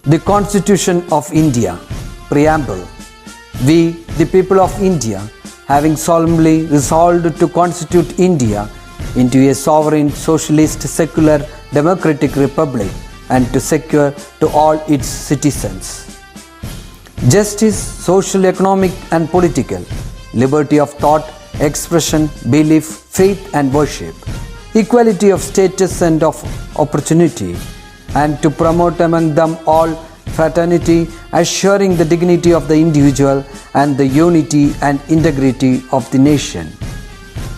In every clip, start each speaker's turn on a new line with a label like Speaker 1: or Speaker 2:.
Speaker 1: The Constitution of India, Preamble. We, the people of India, having solemnly resolved to constitute India into a sovereign, socialist, secular, democratic republic and to secure to all its citizens justice, social, economic and political, liberty of thought, expression, belief, faith and worship, equality of status and of opportunity, and to promote among them all fraternity, assuring the dignity of the individual and the unity and integrity of the nation.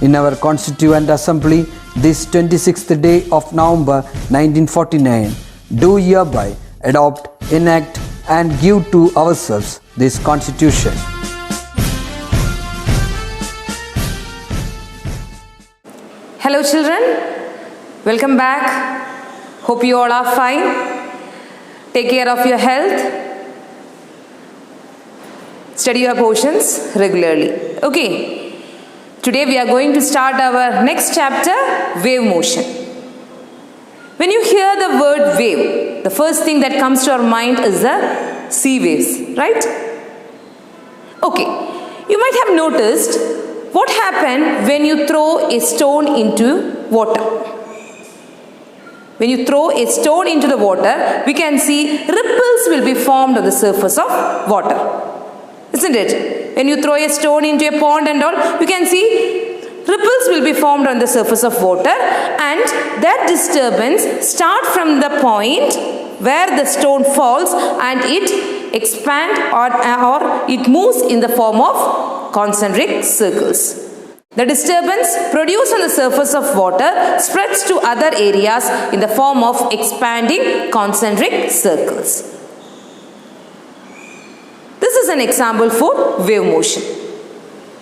Speaker 1: In our Constituent Assembly, this 26th day of November 1949, do hereby adopt, enact and give to ourselves this Constitution.
Speaker 2: Hello children, welcome back. Hope you all are fine. Take care of your health. Study your portions regularly. Okay, today we are going to start our next chapter, wave motion. When you hear the word wave, the first thing that comes to our mind is the sea waves, right? Okay, you might have noticed what happened when you throw a stone into water. When you throw a stone into the water, we can see ripples will be formed on the surface of water. Isn't it? When you throw a stone into a pond and all, you can see ripples will be formed on the surface of water, and that disturbance starts from the point where the stone falls and it expands or it moves in the form of concentric circles. The disturbance produced on the surface of water spreads to other areas in the form of expanding concentric circles. This is an example for wave motion.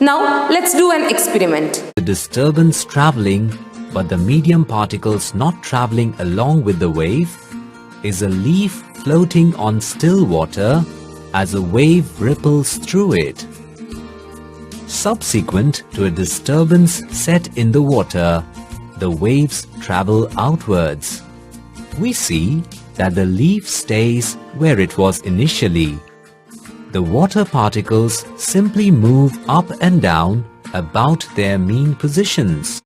Speaker 2: Now let's do an experiment.
Speaker 3: The disturbance traveling but the medium particles not traveling along with the wave is a leaf floating on still water as a wave ripples through it. Subsequent to a disturbance set in the water, the waves travel outwards. We see that the leaf stays where it was initially. The water particles simply move up and down about their mean positions.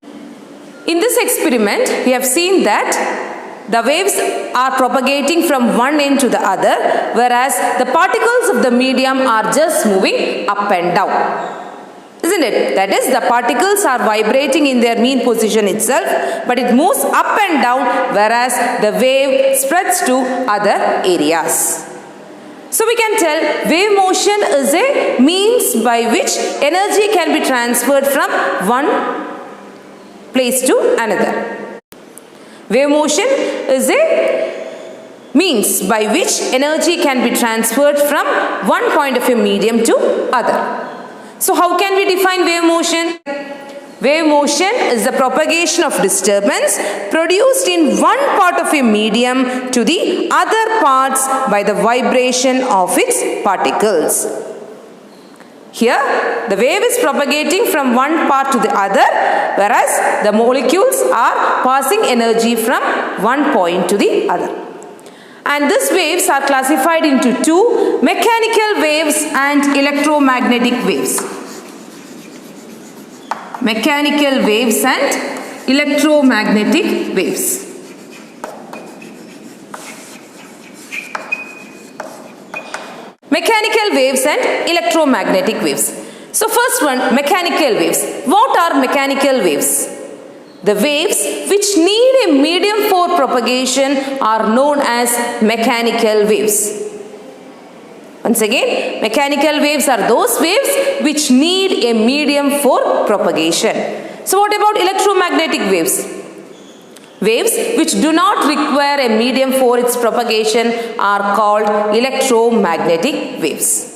Speaker 2: In this experiment, we have seen that the waves are propagating from one end to the other, whereas the particles of the medium are just moving up and down. Isn't it? That is, the particles are vibrating in their mean position itself, but it moves up and down, whereas the wave spreads to other areas. So we can tell wave motion is a means by which energy can be transferred from one place to another. Wave motion is a means by which energy can be transferred from one point of a medium to other. So how can we define wave motion? Wave motion is the propagation of disturbance produced in one part of a medium to the other parts by the vibration of its particles. Here, the wave is propagating from one part to the other, whereas the molecules are passing energy from one point to the other. And these waves are classified into two: mechanical waves and electromagnetic waves. Mechanical waves and electromagnetic waves. Mechanical waves and electromagnetic waves. So first one, mechanical waves. What are mechanical waves? The waves which need a medium for propagation are known as mechanical waves. Once again, mechanical waves are those waves which need a medium for propagation. So what about electromagnetic waves? Waves which do not require a medium for its propagation are called electromagnetic waves.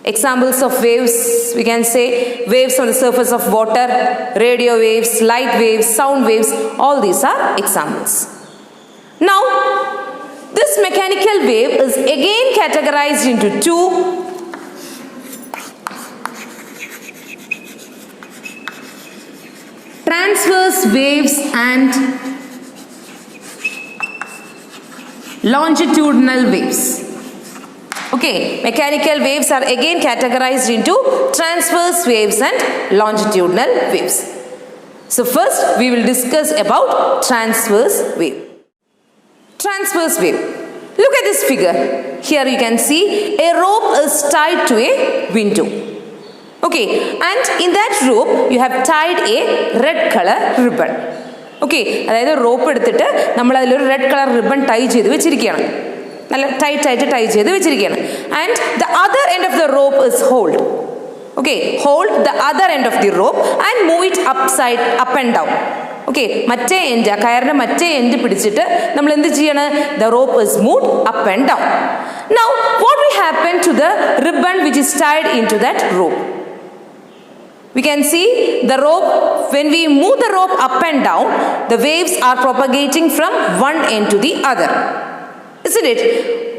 Speaker 2: Examples of waves, we can say waves on the surface of water, radio waves, light waves, sound waves, all these are examples. Now, this mechanical wave is again categorized into two. Transverse waves and longitudinal waves. Okay, mechanical waves are again categorized into transverse waves and longitudinal waves. So first we will discuss about transverse wave. Transverse wave. Look at this figure. Here you can see a rope is tied to a window. Okay, and in that rope you have tied a red color ribbon. Okay, അതായത് rope എടുത്തിട്ട് നമ്മൾ അതിലൊരു red colour ribbon tie ചെയ്ത് വെച്ചിരിക്കുകയാണ്. നല്ല tight tie ചെയ്ത് വെച്ചിരിക്കുകയാണ്. And the other end of the rope is hold. Okay, hold the other end of the rope and move it up and down. Okay, മറ്റേ end, ആ കയറിൻ്റെ മറ്റേ end പിടിച്ചിട്ട് നമ്മൾ എന്ത് ചെയ്യണം? The rope is moved up and down. Now, what will happen to the ribbon which is tied into that rope? We can see the rope, when we move the rope up and down, the waves are propagating from one end to the other. Isn't it?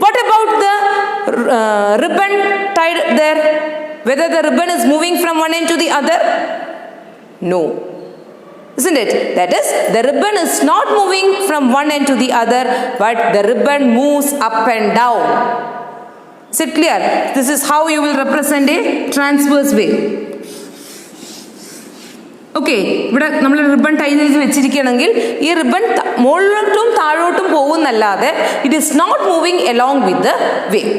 Speaker 2: What about the ribbon tied there? Whether the ribbon is moving from one end to the other? No. Isn't it? That is, the ribbon is not moving from one end to the other, but the ribbon moves up and down. Is it clear? This is how you will represent a transverse wave. Okay, ഇവിടെ നമ്മൾ ribbon tie ചെയ്ത് വെച്ചിരിക്കുകയാണെങ്കിൽ ഈ ribbon മുകളിലോട്ടും താഴോട്ടും പോകുന്നല്ലാതെ it is not moving along with the wave.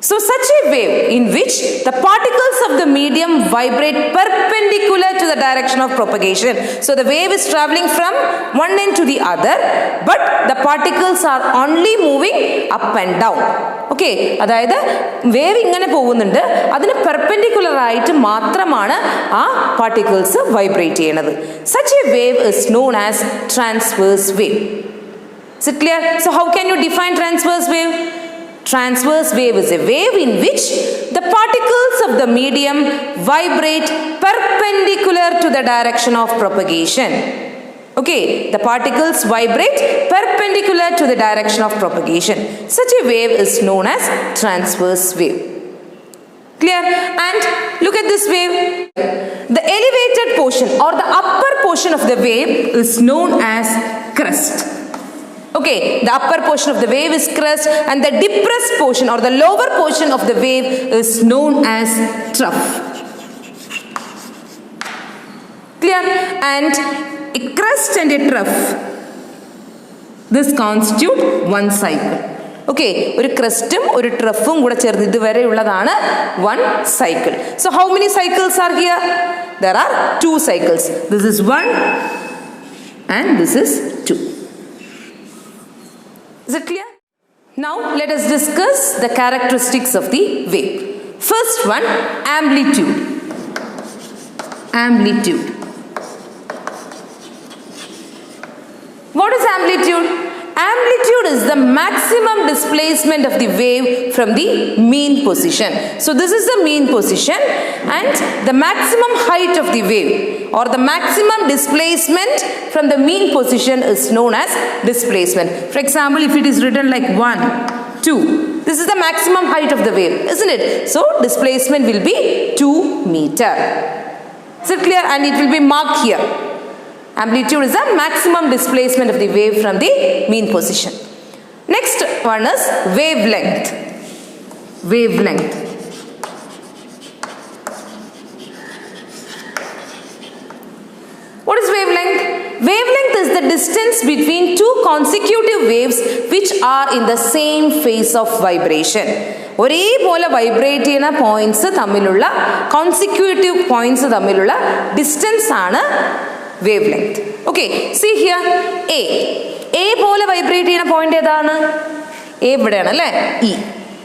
Speaker 2: So such a wave in which the particles of the medium vibrate perpendicular to the direction of propagation. So the wave is traveling from one end to the other, but the particles are only moving up and down. Okay, അതായത് wave ഇങ്ങനെ പോകുന്നുണ്ട്, അതിന് perpendicular ആയിട്ട് മാത്രമാണ് ആ particles vibrate ചെയ്യുന്നത്. Such a wave is known as transverse wave. Is it clear? So how can you define transverse wave? Transverse wave is a wave in which the particles of the medium vibrate perpendicular to the direction of propagation. Okay, the particles vibrate perpendicular to the direction of propagation. Such a wave is known as transverse wave. Clear? And look at this wave. The elevated portion or the upper portion of the wave is known as crest. Okay, the upper portion of the wave is crest and the depressed portion or the lower portion of the wave is known as trough. Clear? And a crest and a trough, this constitute one cycle. Okay, ഒരു ക്രസ്റ്റും ഒരു ട്രഫും കൂടെ ചേർന്ന് ഇതുവരെയുള്ളതാണ് one cycle. So how many cycles are here? There are two cycles. This is one and this is two. Is it clear? Now let us discuss the characteristics of the wave. First one, amplitude. Amplitude. What is amplitude? Amplitude is the maximum displacement of the wave from the mean position. So this is the mean position and the maximum height of the wave or the maximum displacement from the mean position is known as displacement. For example, if it is written like 1, 2, this is the maximum height of the wave, isn't it? So displacement will be 2 meter. Is it clear? And it will be marked here. Amplitude is the maximum displacement of the wave from the mean position. Next one is wavelength. Wavelength. What is wavelength? Wavelength is the distance between two consecutive waves which are in the same phase of vibration. ഒരേപോലെ vibrate ചെയ്യുന്ന points തമ്മിലുള്ള consecutive points തമ്മിലുള്ള distance ആണ് wavelength. Okay, see here A പോലെ vibrate ചെയ്യുന്ന point ഏതാണ്? A ഇവിടെയാണ് അല്ലേ? E.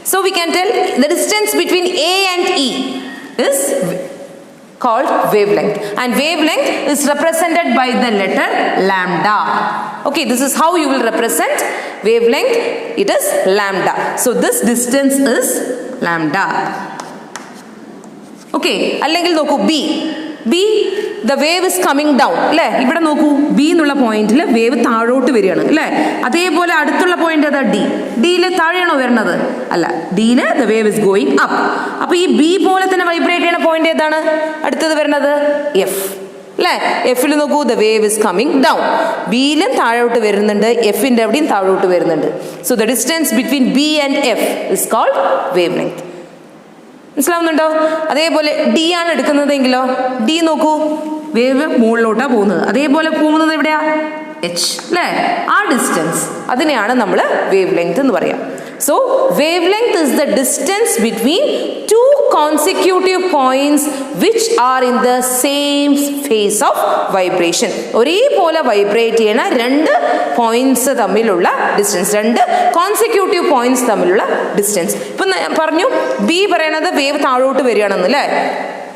Speaker 2: So we can tell the distance between A and E is called wavelength, and wavelength is represented by the letter lambda. Okay, this is how you will represent wavelength. It is lambda. So this distance is lambda. Okay, അല്ലെങ്കിൽ നോക്കൂ B, the wave is coming down അല്ലേ? ഇവിടെ നോക്കൂ, B എന്നുള്ള പോയിന്റിൽ wave താഴോട്ട് വരികയാണ് അല്ലേ? അതേപോലെ അടുത്തുള്ള പോയിന്റ് ഏതാ? ഡിയിലെ താഴെയാണോ വരുന്നത്? അല്ല, ഡിയില് the wave is going up. അപ്പോൾ ഈ B പോലെ തന്നെ വൈബ്രേറ്റ് ചെയ്യുന്ന പോയിന്റ് ഏതാണ് അടുത്തത് വരുന്നത്? F. അല്ലേ? എഫിൽ നോക്കൂ, the wave is coming down. ബിയിലും താഴോട്ട് വരുന്നുണ്ട്, എഫിൻ്റെ എവിടെയും താഴോട്ട് വരുന്നുണ്ട്. So the distance between B and F is called wavelength. മനസ്സിലാവുന്നുണ്ടോ? അതേപോലെ ഡി ആണ് എടുക്കുന്നതെങ്കിലോ, ഡി നോക്കൂ, വേവ് മുകളിലോട്ടാണ് പോകുന്നത്, അതേപോലെ പോകുന്നത് എവിടെയാ? എച്ച്, അല്ലേ? ആ ഡിസ്റ്റൻസ്, അതിനെയാണ് നമ്മൾ വേവ് ലെങ്ത് എന്ന് പറയാം. So wavelength is the distance between two consecutive points which are in the same phase of vibration. ഒരേപോലെ വൈബ്രേറ്റ് ചെയ്യുന്ന രണ്ട് പോയിന്റ്സ് തമ്മിലുള്ള ഡിസ്റ്റൻസ്, രണ്ട് കോൺസിക്യൂട്ടീവ് പോയിന്റ്സ് തമ്മിലുള്ള ഡിസ്റ്റൻസ്. ഇപ്പം പറഞ്ഞു ബി പറയണത് വേവ് താഴോട്ട് വരികയാണെന്ന്, അല്ലേ?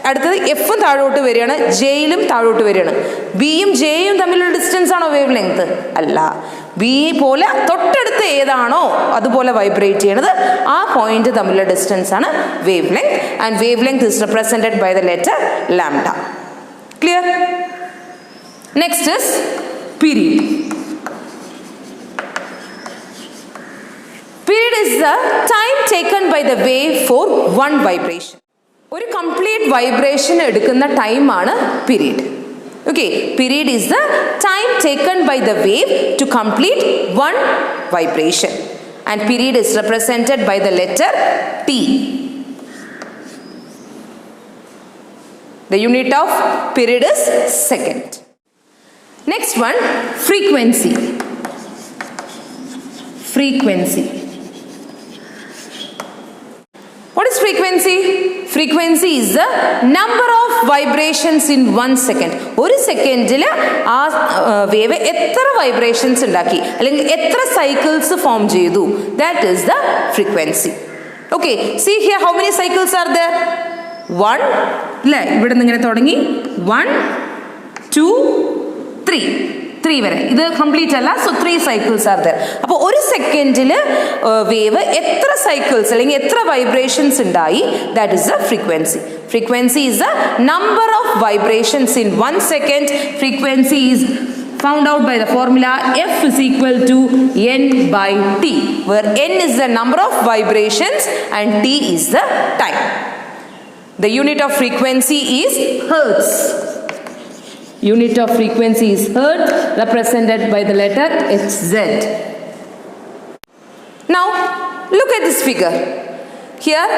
Speaker 2: അടുത്തത് എഫും താഴോട്ട് വരികയാണ്, ജെയിലും താഴോട്ട് വരികയാണ്. ബിയും ജെയും തമ്മിലുള്ള ഡിസ്റ്റൻസ് ആണോ വേവ് ലെങ്ത്? അല്ല. ബി പോലെ തൊട്ടടുത്ത് ഏതാണോ അതുപോലെ വൈബ്രേറ്റ് ചെയ്യണത്, ആ പോയിന്റ് തമ്മിലുള്ള ഡിസ്റ്റൻസ് ആണ് wavelength. And wavelength is represented by the letter lambda. Clear? Next is period. Period is the time taken by the wave for one vibration. ഒരു കംപ്ലീറ്റ് വൈബ്രേഷൻ എടുക്കുന്ന ടൈമാണ് period. Okay, period is the time taken by the wave to complete one vibration, and period is represented by the letter T. The unit of period is second. Next one, frequency. Frequency. What is frequency? Frequency is the number of vibrations in 1 second. ഒരു സെക്കൻഡിൽ ആ wave എത്ര vibrations ഉണ്ടാക്കി അല്ലെങ്കിൽ എത്ര cycles form ചെയ്തു, that is the frequency. Okay, see here how many cycles are there? 1, അല്ലേ? ഇവിടെ നിന്ന് ഇങ്ങനെ തുടങ്ങി 1, 2, 3 വരെ, ഇത് കംപ്ലീറ്റ് അല്ല. So 3 cycles are there. അപ്പോൾ ഒരു സെക്കൻഡിൽ വേവ് എത്ര സൈക്കിൾസ് അല്ലെങ്കിൽ എത്ര വൈബ്രേഷൻസ് ഉണ്ടായി, that is the frequency. Frequency is the number of vibrations in 1 second. Frequency is found out by the formula F is equal to N by T, where N is the number of vibrations and T is the time. The unit of frequency is Hertz. Unit of frequency is Hertz, represented by the letter Hz. Now look at this figure. Here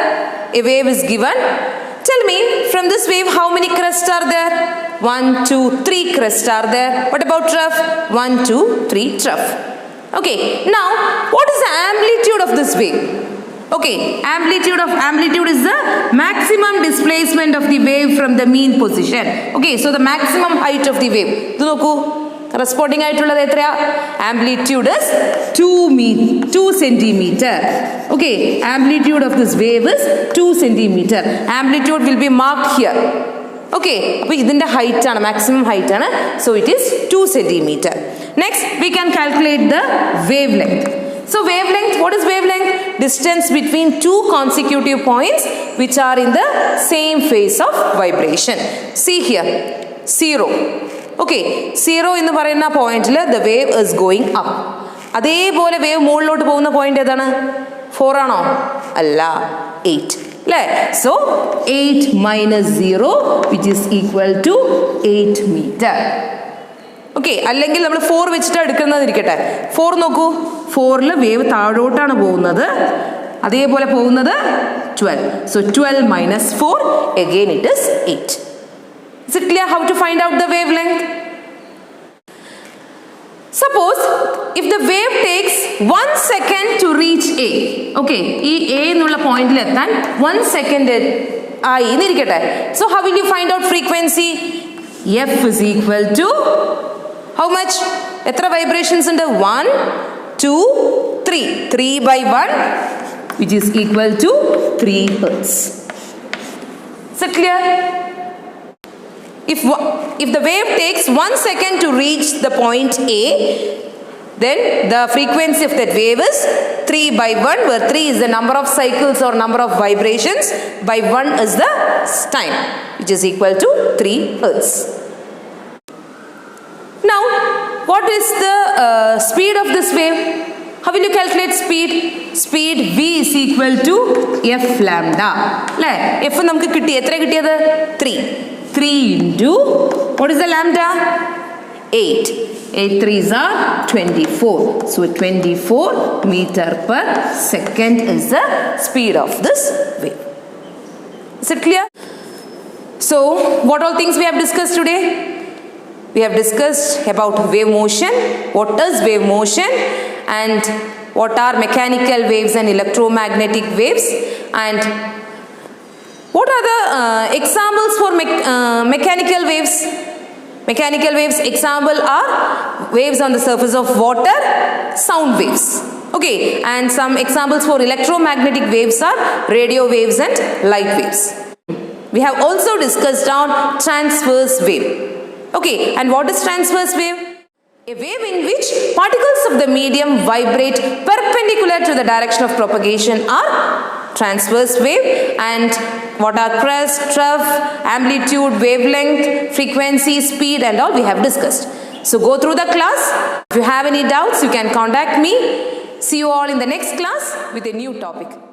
Speaker 2: a wave is given. Tell me, from this wave how many crests are there? 1, 2, 3 crests are there. What about trough? 1, 2, 3 trough. Okay, now what is the amplitude of this wave? Okay, amplitude is the maximum displacement of the wave from the mean position. Okay, so the maximum height of the wave. ഇത് നോക്കൂ, responding ആയിട്ടുള്ളത് എത്രയാ? Amplitude is 2 centimeter. Okay, amplitude of this wave is 2 centimeter. Amplitude will be marked here. Okay, അപ്പോൾ ഇതിൻ്റെ height ആണ്, maximum height ആണ്. So it is 2 centimeter. Next we can calculate the wavelength. So wavelength, what is wavelength? Distance between two consecutive points which are in the same phase of vibration. See here, 0. Okay, 0 എന്ന് പറയുന്ന പോയിന്റിൽ the wave is going up. അതേപോലെ wave മുകളിലോട്ട് പോകുന്ന point ഏതാണ്? 4 ആണോ? അല്ല, 8. അല്ലേ? So 8 minus 0 which is equal to 8 meter. Okay, അല്ലെങ്കിൽ നമ്മൾ 4 വെച്ചിട്ട് എടുക്കുന്നത് ഇരിക്കട്ടെ. 4 നോക്കൂ, 4ൽ വേവ് താഴോട്ടാണ് പോകുന്നത്, അതേപോലെ പോകുന്നത് 12. So 12 minus 4, again it is 8. Is it clear how to find out the wavelength? Suppose if the wave takes 1 second to reach A. Okay, ഈ A എന്നുള്ള പോയിന്റിൽ എത്താൻ 1 second ആയി എന്നിരിക്കട്ടെ. So how will you find out frequency? F is equal to how much? എത്ര vibrations ഉണ്ട്? 1, 2, 3. 3 by 1 which is equal to 3 hertz. Is it clear? If the wave takes 1 second to reach the point A, then the frequency of that wave is 3 by 1, where 3 is the number of cycles or number of vibrations, by 1 is the time, which is equal to 3 hertz. Now, what is the speed of this wave? How will you calculate speed? Speed v is equal to f lambda. F നമുക്ക് കിട്ടി, എത്ര കിട്ടിയത്? 3. 3 into, what is the lambda? 8. 8 3s are 24. So 24 meter per second is the speed of this wave. Is it clear? So what all things we have discussed today? We have discussed about wave motion, what is wave motion, and what are mechanical waves and electromagnetic waves, and what are the examples for mechanical waves. Mechanical waves example are waves on the surface of water, sound waves. Okay, and some examples for electromagnetic waves are radio waves and light waves. We have also discussed on transverse wave. Okay, and what is transverse wave? A wave in which particles of the medium vibrate perpendicular to the direction of propagation are transverse wave. And what are crest, trough, amplitude, wavelength, frequency, speed, and all we have discussed. So go through the class. If you have any doubts, you can contact me. See you all in the next class with a new topic.